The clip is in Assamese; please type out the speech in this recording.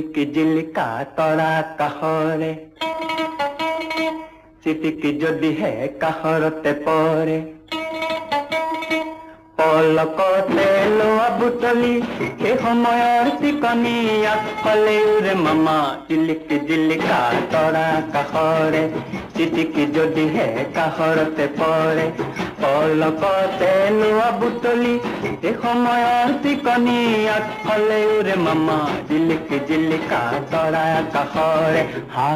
জিলিকি জিলিকা তৰা কাষৰে চিটিকি যদিহে কাষৰতে পৰে পলকতে লোৱা বুটলি সেই সময়ৰ চিকনি আগফালেৰে মামা জিলিকি জিলিকা তৰা কাষৰে চিটিকি যদিহে কাষৰতে পৰে পলকতে লোৱা বুটলি সেই সময়ৰ চিকনি আগফালেৰে মামা জিলিকি জিলিকা তৰা কাষৰে হা